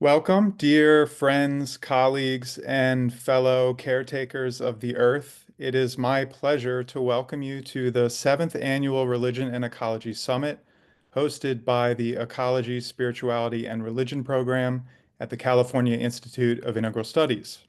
Welcome, dear friends, colleagues, and fellow caretakers of the earth. It is my pleasure to welcome you to the seventh annual Religion and Ecology Summit, hosted by the Ecology, Spirituality, and Religion program at the California Institute of Integral Studies.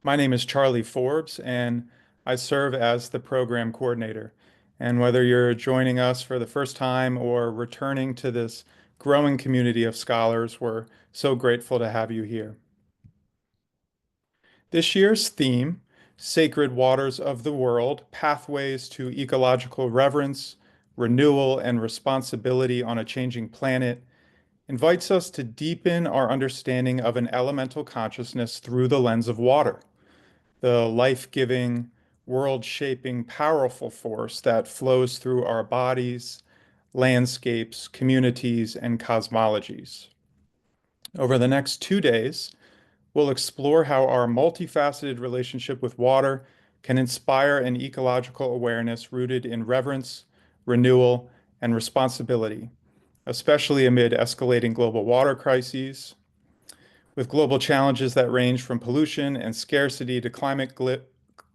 My name is Charlie Forbes, and I serve as the program coordinator. And whether you're joining us for the first time or returning to this growing community of scholars, we're so grateful to have you here. This year's theme, Sacred Waters of the World, Pathways to Ecological Reverence, Renewal, and Responsibility on a Changing Planet, invites us to deepen our understanding of an elemental consciousness through the lens of water, the life-giving, world-shaping, powerful force that flows through our bodies, landscapes, communities, and cosmologies. Over the next 2 days, we'll explore how our multifaceted relationship with water can inspire an ecological awareness rooted in reverence, renewal, and responsibility, especially amid escalating global water crises, with global challenges that range from pollution and scarcity to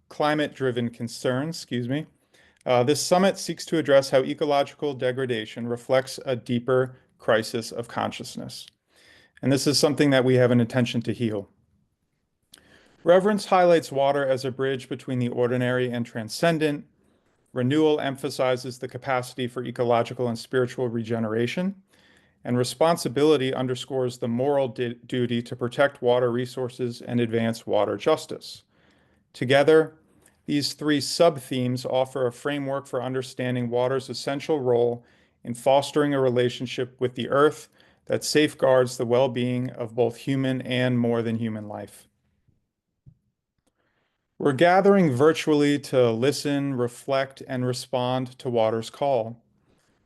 climate-driven concerns. This summit seeks to address how ecological degradation reflects a deeper crisis of consciousness. And this is something that we have an intention to heal. Reverence highlights water as a bridge between the ordinary and transcendent. Renewal emphasizes the capacity for ecological and spiritual regeneration. And responsibility underscores the moral duty to protect water resources and advance water justice. Together, these three sub-themes offer a framework for understanding water's essential role in fostering a relationship with the earth that safeguards the well-being of both human and more than human life. We're gathering virtually to listen, reflect, and respond to water's call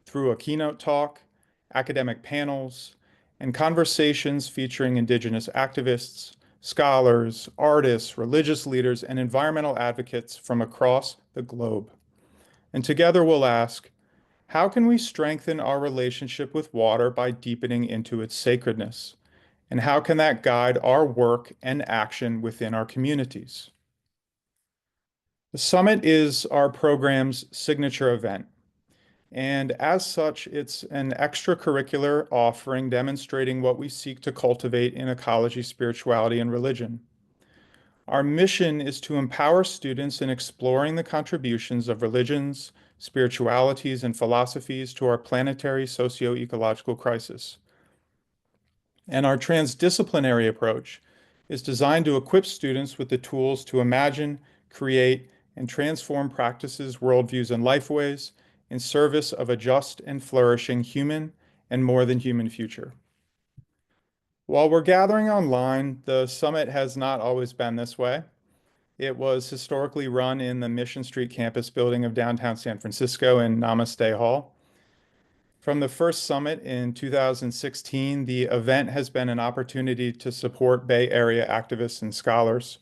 through a keynote talk, academic panels, and conversations featuring Indigenous activists, scholars, artists, religious leaders, and environmental advocates from across the globe. And together we'll ask, how can we strengthen our relationship with water by deepening into its sacredness? And how can that guide our work and action within our communities? The summit is our program's signature event. And as such, it's an extracurricular offering demonstrating what we seek to cultivate in ecology, spirituality, and religion. Our mission is to empower students in exploring the contributions of religions, spiritualities, and philosophies to our planetary socio-ecological crisis. And our transdisciplinary approach is designed to equip students with the tools to imagine, create, and transform practices, worldviews, and lifeways in service of a just and flourishing human and more than human future. While we're gathering online, the summit has not always been this way. It was historically run in the Mission Street campus building of downtown San Francisco in Namaste Hall. From the first summit in 2016, the event has been an opportunity to support Bay Area activists and scholars.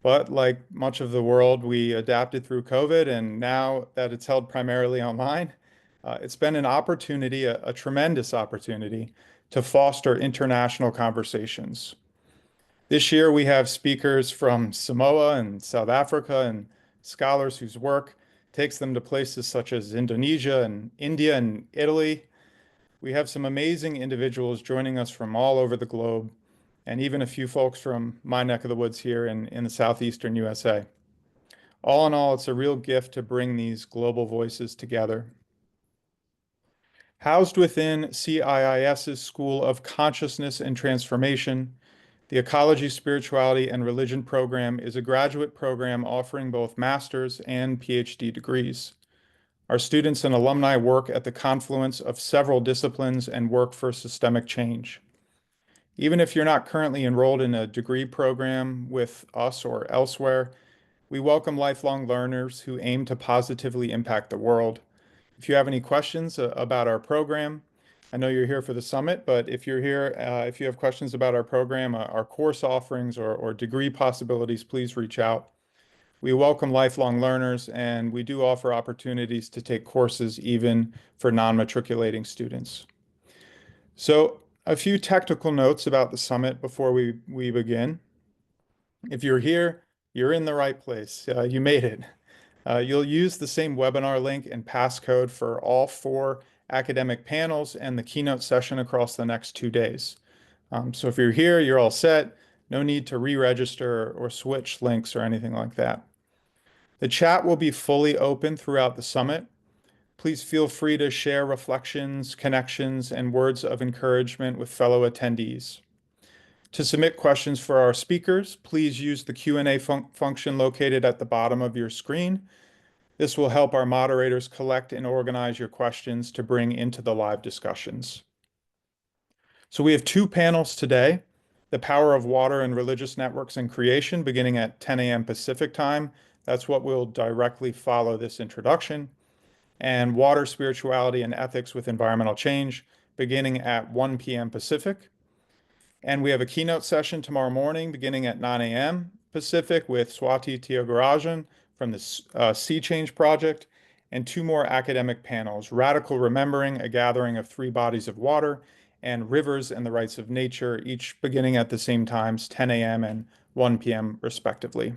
But like much of the world, we adapted through COVID, and now that it's held primarily online, it's been an opportunity, a tremendous opportunity, to foster international conversations. This year, we have speakers from Samoa and South Africa and scholars whose work takes them to places such as Indonesia and India and Italy. We have some amazing individuals joining us from all over the globe, and even a few folks from my neck of the woods here in the southeastern USA. All in all, it's a real gift to bring these global voices together. Housed within CIIS's School of Consciousness and Transformation, the Ecology, Spirituality, and Religion program is a graduate program offering both master's and PhD degrees. Our students and alumni work at the confluence of several disciplines and work for systemic change. Even if you're not currently enrolled in a degree program with us or elsewhere, we welcome lifelong learners who aim to positively impact the world. If you have any questions about our program, I know you're here for the summit, but if you're here, if you have questions about our program, our course offerings, or degree possibilities, please reach out. We welcome lifelong learners, and we do offer opportunities to take courses even for non-matriculating students. So A few technical notes about the summit before we begin. If you're here, you're in the right place. You made it. You'll use the same webinar link and passcode for all 4 academic panels and the keynote session across the next 2 days. So if you're here, you're all set. No need to re-register or switch links or anything like that. The chat will be fully open throughout the summit. Please feel free to share reflections, connections, and words of encouragement with fellow attendees. To submit questions for our speakers, please use the Q&A function located at the bottom of your screen. This will help our moderators collect and organize your questions to bring into the live discussions. So we have 2 panels today: the power of water and religious networks and creation, beginning at 10 a.m. Pacific time. That's what will directly follow this introduction. And water, spirituality, and ethics with environmental change, beginning at 1 p.m. Pacific. And we have a keynote session tomorrow morning beginning at 9 a.m. Pacific with Swati Tyagarajan from the Sea Change Project, and 2 more academic panels: Radical Remembering, a gathering of 3 bodies of water, and Rivers and the Rights of Nature, each beginning at the same times, 10 a.m. and 1 p.m. respectively.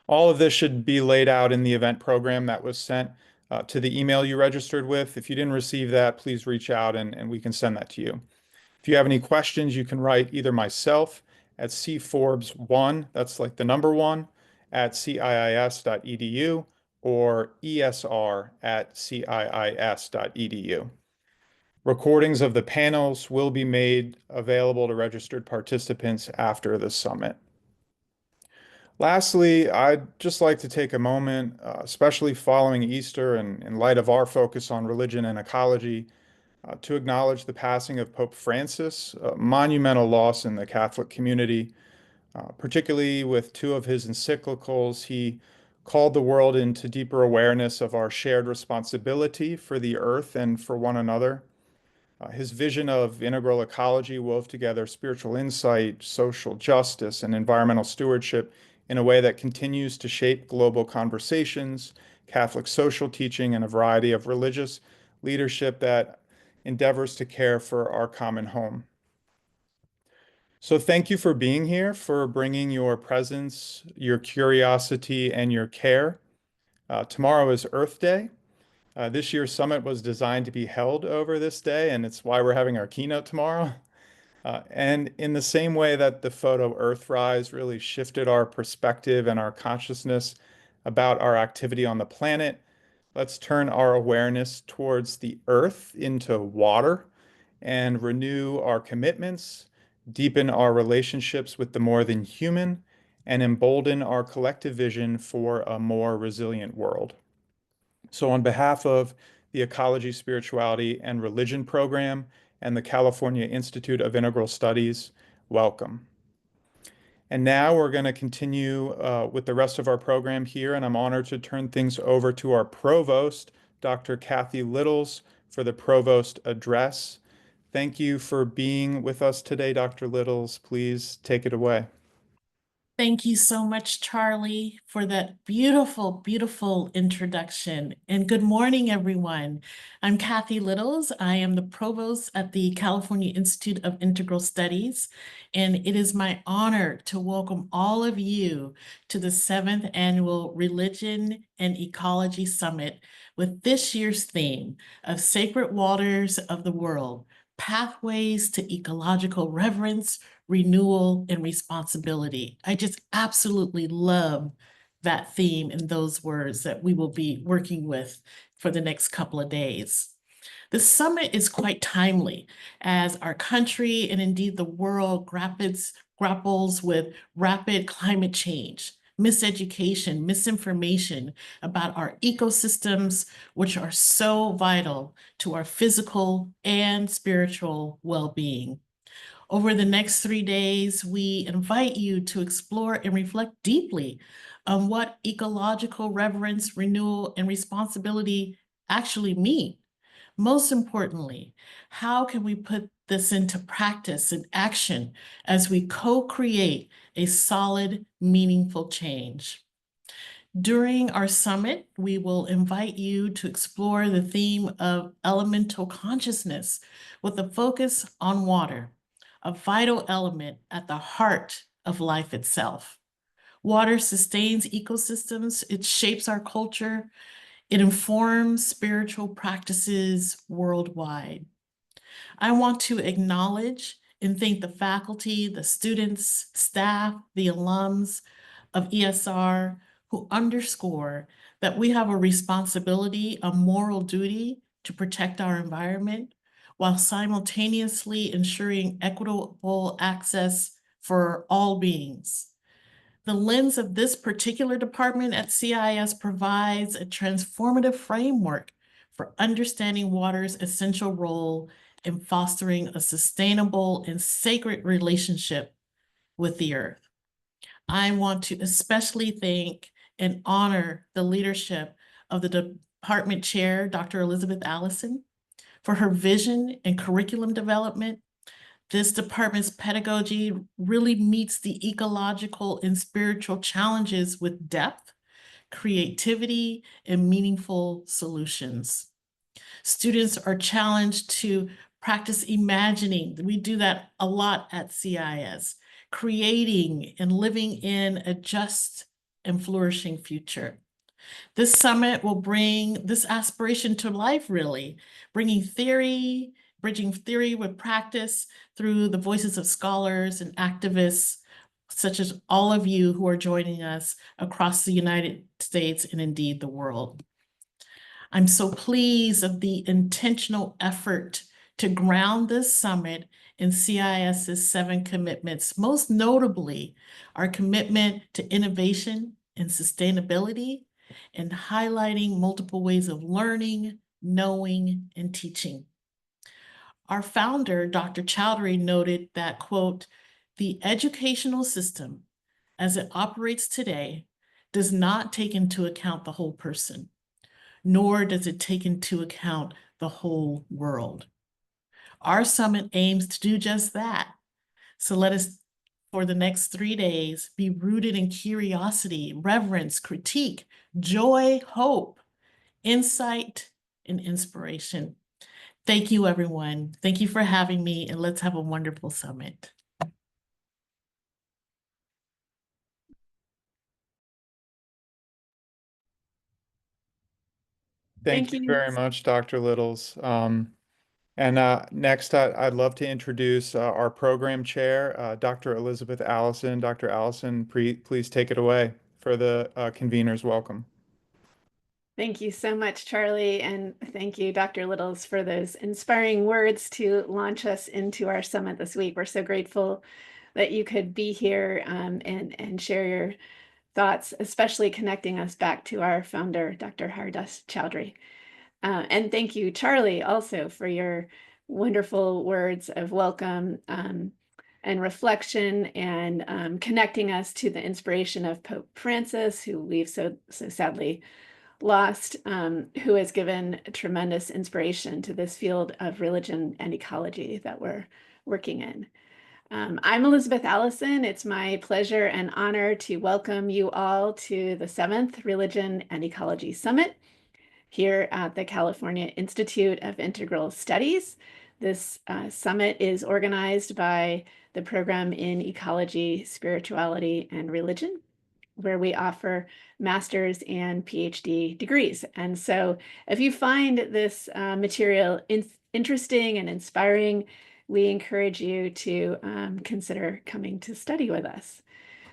All of this should be laid out in the event program that was sent to the email you registered with. If you didn't receive that, please reach out and we can send that to you. If you have any questions, you can write either myself at cforbes1, that's like the number 1, at ciis.edu, or esr@ciis.edu. Recordings of the panels will be made available to registered participants after the summit. Lastly, I'd just like to take a moment, especially following Easter and in light of our focus on religion and ecology, to acknowledge the passing of Pope Francis, a monumental loss in the Catholic community. Particularly with 2 of his encyclicals, he called the world into deeper awareness of our shared responsibility for the earth and for one another. His vision of integral ecology wove together spiritual insight, social justice, and environmental stewardship in a way that continues to shape global conversations, Catholic social teaching, and a variety of religious leadership that endeavors to care for our common home. So thank you for being here, for bringing your presence, your curiosity, and your care. Tomorrow is Earth Day. This year's summit was designed to be held over this day, and it's why we're having our keynote tomorrow. And in the same way that the photo Earthrise really shifted our perspective and our consciousness about our activity on the planet, let's turn our awareness towards the earth into water and renew our commitments, deepen our relationships with the more than human, and embolden our collective vision for a more resilient world. So on behalf of the Ecology, Spirituality, and Religion program and the California Institute of Integral Studies, welcome. And now we're going to continue with the rest of our program here, and I'm honored to turn things over to our provost, Dr. Kathy Littles, for the provost address. Thank you for being with us today, Dr. Littles. Please take it away. Thank you so much, Charlie, for that beautiful, beautiful introduction. And good morning, everyone. I'm Kathy Littles. I am the provost at the California Institute of Integral Studies, and it is my honor to welcome all of you to the 7th Annual Religion and Ecology Summit with this year's theme of Sacred Waters of the World, Pathways to Ecological Reverence, Renewal, and Responsibility. I just absolutely love that theme and those words that we will be working with for the next couple of days. The summit is quite timely as our country and indeed the world grapples with rapid climate change, miseducation, misinformation about our ecosystems, which are so vital to our physical and spiritual well-being. Over the next 3 days, we invite you to explore and reflect deeply on what ecological reverence, renewal, and responsibility actually mean. Most importantly, how can we put this into practice and action as we co-create a solid, meaningful change? During our summit, we will invite you to explore the theme of elemental consciousness with a focus on water, a vital element at the heart of life itself. Water sustains ecosystems, it shapes our culture, it informs spiritual practices worldwide. I want to acknowledge and thank the faculty, the students, staff, the alums of ESR who underscore that we have a responsibility, a moral duty to protect our environment while simultaneously ensuring equitable access for all beings. The lens of this particular department at CIS provides a transformative framework for understanding water's essential role in fostering a sustainable and sacred relationship with the earth. I want to especially thank and honor the leadership of the department chair, Dr. Elizabeth Allison, for her vision and curriculum development. This department's pedagogy really meets the ecological and spiritual challenges with depth, creativity, and meaningful solutions. Students are challenged to practice imagining. We do that a lot at CIS, creating and living in a just and flourishing future. This summit will bring this aspiration to life, really, bringing theory, bridging theory with practice through the voices of scholars and activists, such as all of you who are joining us across the United States and indeed the world. I'm so pleased of the intentional effort to ground this summit in CIS's 7 commitments, most notably our commitment to innovation and sustainability, and highlighting multiple ways of learning, knowing, and teaching. Our founder, Dr. Chowdhury, noted that, quote, "The educational system as it operates today does not take into account the whole person, nor does it take into account the whole world." Our summit aims to do just that. So let us, for the next 3 days, be rooted in curiosity, reverence, critique, joy, hope, insight, and inspiration. Thank you, everyone. Thank you for having me, and let's have a wonderful summit. Thank Thank you you. very much, Dr. Littles. And next, I'd love to introduce our program chair, Dr. Elizabeth Allison. Dr. Allison, please take it away for the convener's welcome. Thank you so much, Charlie, and thank you, Dr. Littles, for those inspiring words to launch us into our summit this week. We're so grateful that you could be here and share your thoughts, especially connecting us back to our founder, Dr. Hardas Chowdhury. And thank you, Charlie, also for your wonderful words of welcome and reflection and connecting us to the inspiration of Pope Francis, who we've so sadly lost, who has given tremendous inspiration to this field of religion and ecology that we're working in. I'm Elizabeth Allison. It's my pleasure and honor to welcome you all to the 7th Religion and Ecology Summit here at the California Institute of Integral Studies. This summit is organized by the program in Ecology, Spirituality, and Religion, where we offer master's and PhD degrees. And so if you find this material interesting and inspiring, we encourage you to consider coming to study with us.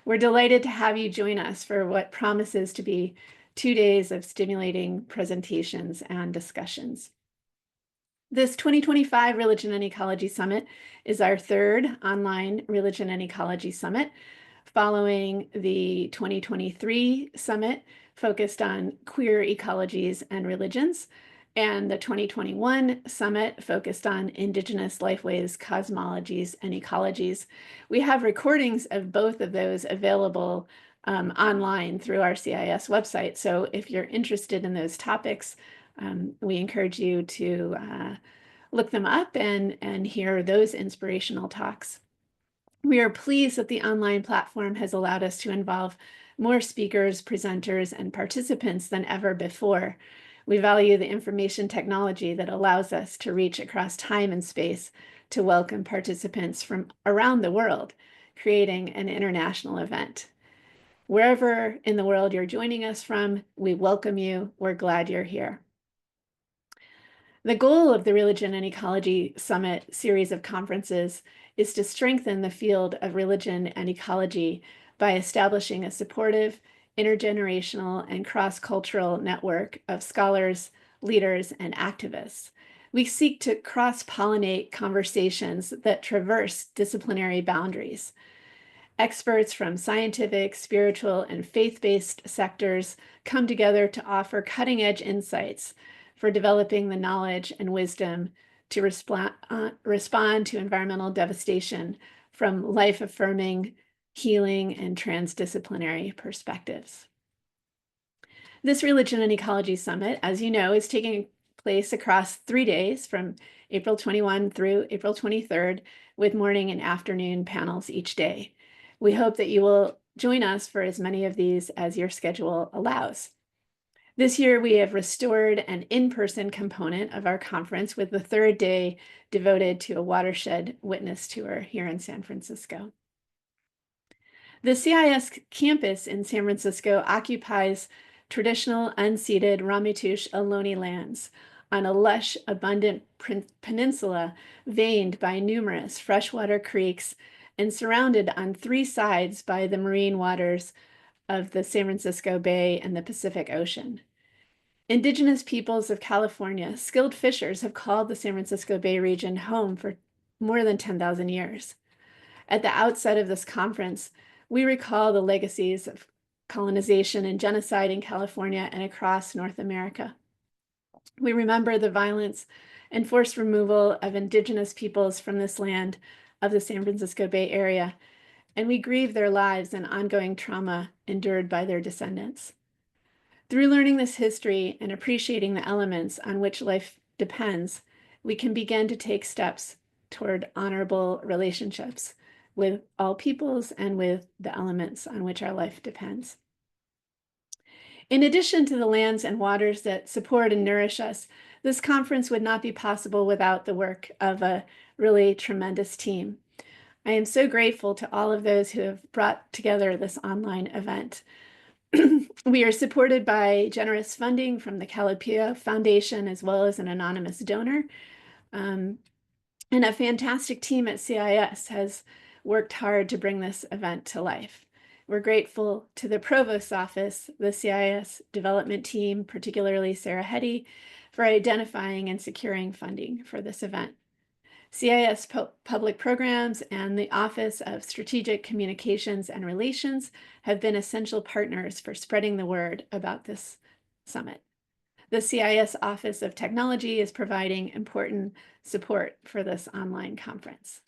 We're delighted to have you join us for what promises to be 2 days of stimulating presentations and discussions. This 2025 Religion and Ecology Summit is our 3rd online Religion and Ecology Summit, following the 2023 summit focused on queer ecologies and religions, and the 2021 summit focused on Indigenous lifeways, cosmologies, and ecologies. We have recordings of both of those available online through our CIS website. So if you're interested in those topics, we encourage you to look them up and hear those inspirational talks. We are pleased that the online platform has allowed us to involve more speakers, presenters, and participants than ever before. We value the information technology that allows us to reach across time and space to welcome participants from around the world, creating an international event. Wherever in the world you're joining us from, we welcome you. We're glad you're here. The goal of the Religion and Ecology Summit series of conferences is to strengthen the field of religion and ecology by establishing a supportive, intergenerational, and cross-cultural network of scholars, leaders, and activists. We seek to cross-pollinate conversations that traverse disciplinary boundaries. Experts from scientific, spiritual, and faith-based sectors come together to offer cutting-edge insights for developing the knowledge and wisdom to respond to environmental devastation from life-affirming, healing, and transdisciplinary perspectives. This Religion and Ecology Summit, as you know, is taking place across 3 days from April 21 through April 23rd, with morning and afternoon panels each day. We hope that you will join us for as many of these as your schedule allows. This year, we have restored an in-person component of our conference with the third day devoted to a watershed witness tour here in San Francisco. The CIS campus in San Francisco occupies traditional unceded Ramaytush Ohlone lands on a lush, abundant peninsula veined by numerous freshwater creeks and surrounded on 3 sides by the marine waters of the San Francisco Bay and the Pacific Ocean. Indigenous peoples of California, skilled fishers, have called the San Francisco Bay region home for more than 10,000 years. At the outset of this conference, we recall the legacies of colonization and genocide in California and across North America. We remember the violence and forced removal of Indigenous peoples from this land of the San Francisco Bay Area, and we grieve their lives and ongoing trauma endured by their descendants. Through learning this history and appreciating the elements on which life depends, we can begin to take steps toward honorable relationships with all peoples and with the elements on which our life depends. In addition to the lands and waters that support and nourish us, this conference would not be possible without the work of a really tremendous team. I am so grateful to all of those who have brought together this online event. We are supported by generous funding from the Calipio Foundation, as well as an anonymous donor. And a fantastic team at CIS has worked hard to bring this event to life. We're grateful to the Provost's office, the CIS development team, particularly Sarah Hetty, for identifying and securing funding for this event. CIS public programs and the Office of Strategic Communications and Relations have been essential partners for spreading the word about this summit. The CIS Office of Technology is providing important support for this online conference.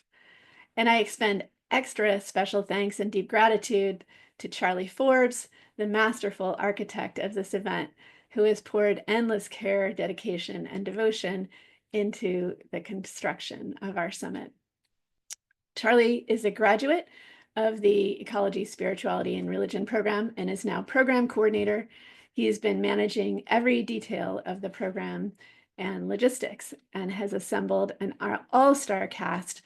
And I extend extra special thanks and deep gratitude to Charlie Forbes, the masterful architect of this event, who has poured endless care, dedication, and devotion into the construction of our summit. Charlie is a graduate of the Ecology, Spirituality, and Religion program and is now program coordinator. He has been managing every detail of the program and logistics and has assembled an all-star cast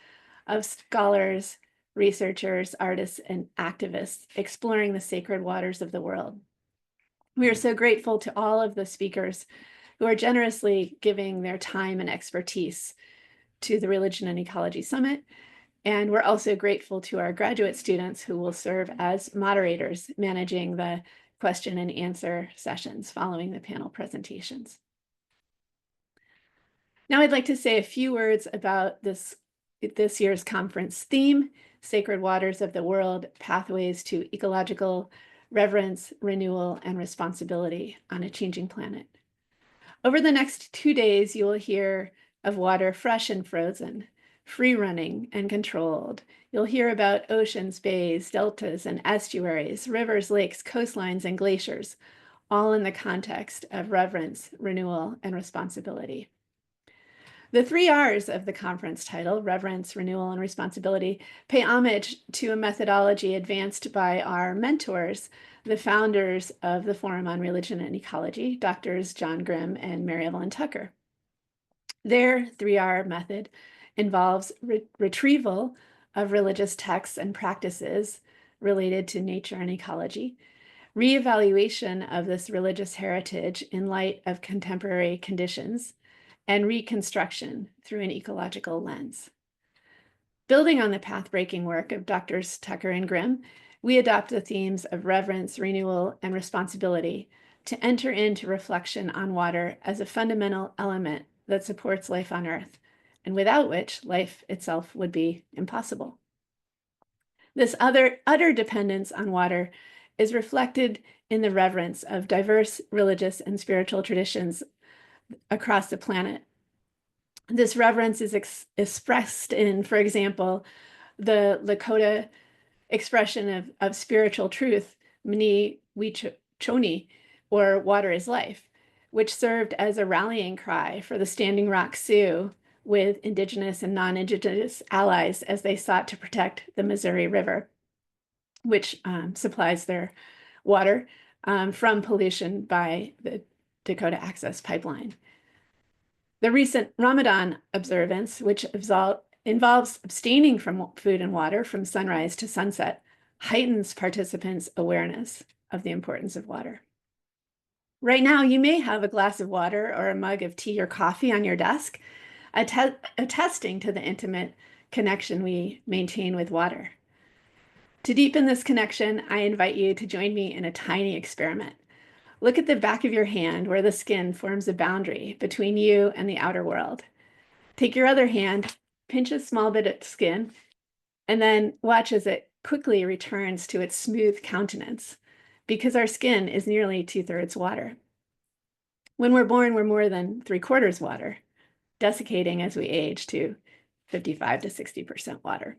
of scholars, researchers, artists, and activists exploring the sacred waters of the world. We are so grateful to all of the speakers who are generously giving their time and expertise to the Religion and Ecology Summit. And we're also grateful to our graduate students who will serve as moderators, managing the question and answer sessions following the panel presentations. Now I'd like to say a few words about this year's conference theme, Sacred Waters of the World, Pathways to Ecological Reverence, Renewal, and Responsibility on a Changing Planet. Over the next 2 days, you will hear of water fresh and frozen, free running and controlled. You'll hear about oceans, bays, deltas, and estuaries, rivers, lakes, coastlines, and glaciers, all in the context of reverence, renewal, and responsibility. The 3 R's of the conference title, Reverence, Renewal, and Responsibility, pay homage to a methodology advanced by our mentors, the founders of the Forum on Religion and Ecology, Drs. John Grimm and Mary Evelyn Tucker. Their 3R method involves retrieval of religious texts and practices related to nature and ecology, reevaluation of this religious heritage in light of contemporary conditions, and reconstruction through an ecological lens. Building on the path-breaking work of Drs. Tucker and Grimm, we adopt the themes of reverence, renewal, and responsibility to enter into reflection on water as a fundamental element that supports life on Earth, and without which life itself would be impossible. This utter dependence on water is reflected in the reverence of diverse religious and spiritual traditions across the planet. This reverence is expressed in, for example, the Lakota expression of spiritual truth, Mni Wichoni, or water is life, which served as a rallying cry for the Standing Rock Sioux with indigenous and non-indigenous allies as they sought to protect the Missouri River, which supplies their water from pollution by the Dakota Access Pipeline. The recent Ramadan observance, which involves abstaining from food and water from sunrise to sunset, heightens participants' awareness of the importance of water. Right now, you may have a glass of water or a mug of tea or coffee on your desk, attesting to the intimate connection we maintain with water. To deepen this connection, I invite you to join me in a tiny experiment. Look at the back of your hand where the skin forms a boundary between you and the outer world. Take your other hand, pinch a small bit of skin, and then watch as it quickly returns to its smooth countenance, because our skin is nearly 2/3 water. When we're born, we're more than 3/4 water, desiccating as we age to 55 to 60% water.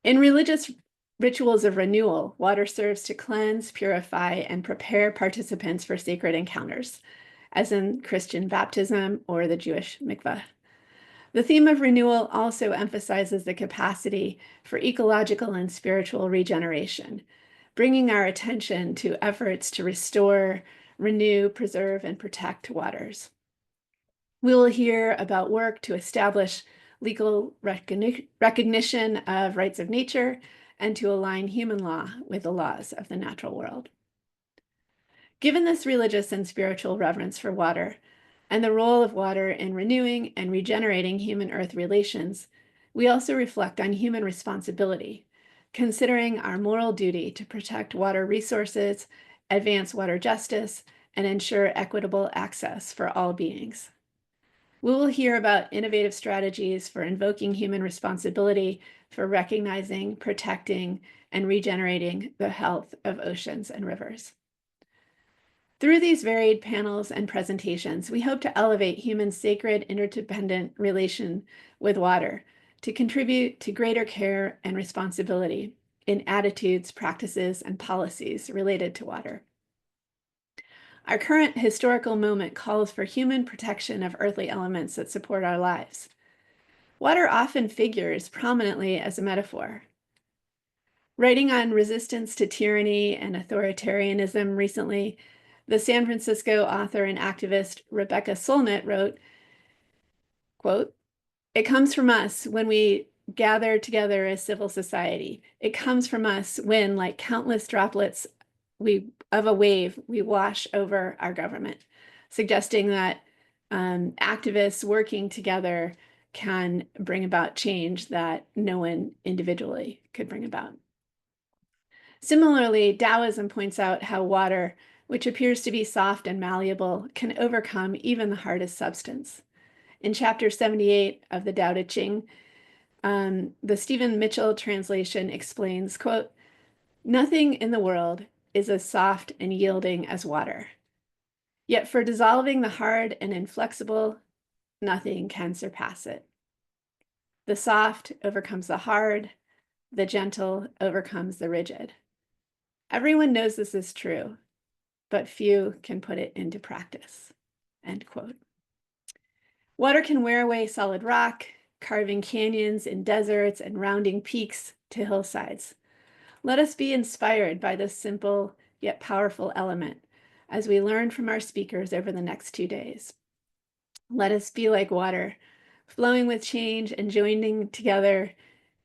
In religious rituals of renewal, water serves to cleanse, purify, and prepare participants for sacred encounters, as in Christian baptism or the Jewish mikveh. The theme of renewal also emphasizes the capacity for ecological and spiritual regeneration, bringing our attention to efforts to restore, renew, preserve, and protect waters. We will hear about work to establish legal recognition of rights of nature and to align human law with the laws of the natural world. Given this religious and spiritual reverence for water and the role of water in renewing and regenerating human-earth relations, we also reflect on human responsibility, considering our moral duty to protect water resources, advance water justice, and ensure equitable access for all beings. We will hear about innovative strategies for invoking human responsibility for recognizing, protecting, and regenerating the health of oceans and rivers. Through these varied panels and presentations, we hope to elevate human sacred interdependent relation with water to contribute to greater care and responsibility in attitudes, practices, and policies related to water. Our current historical moment calls for human protection of earthly elements that support our lives. Water often figures prominently as a metaphor. Writing on resistance to tyranny and authoritarianism recently, the San Francisco author and activist Rebecca Solnit wrote, quote, "It comes from us when we gather together as civil society. It comes from us when, like countless droplets of a wave, we wash over our government," suggesting that activists working together can bring about change that no one individually could bring about. Similarly, Taoism points out how water, which appears to be soft and malleable, can overcome even the hardest substance. In chapter 78 of the Tao Te Ching, the Stephen Mitchell translation explains, quote, "Nothing in the world is as soft and yielding as water. Yet for dissolving the hard and inflexible, nothing can surpass it. The soft overcomes the hard, the gentle overcomes the rigid. Everyone knows this is true, but few can put it into practice," end quote. Water can wear away solid rock, carving canyons in deserts and rounding peaks to hillsides. Let us be inspired by this simple yet powerful element as we learn from our speakers over the next 2 days. Let us be like water, flowing with change and joining together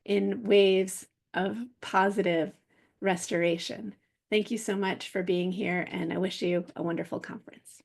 in waves of positive restoration. Thank you so much for being here, and I wish you a wonderful conference.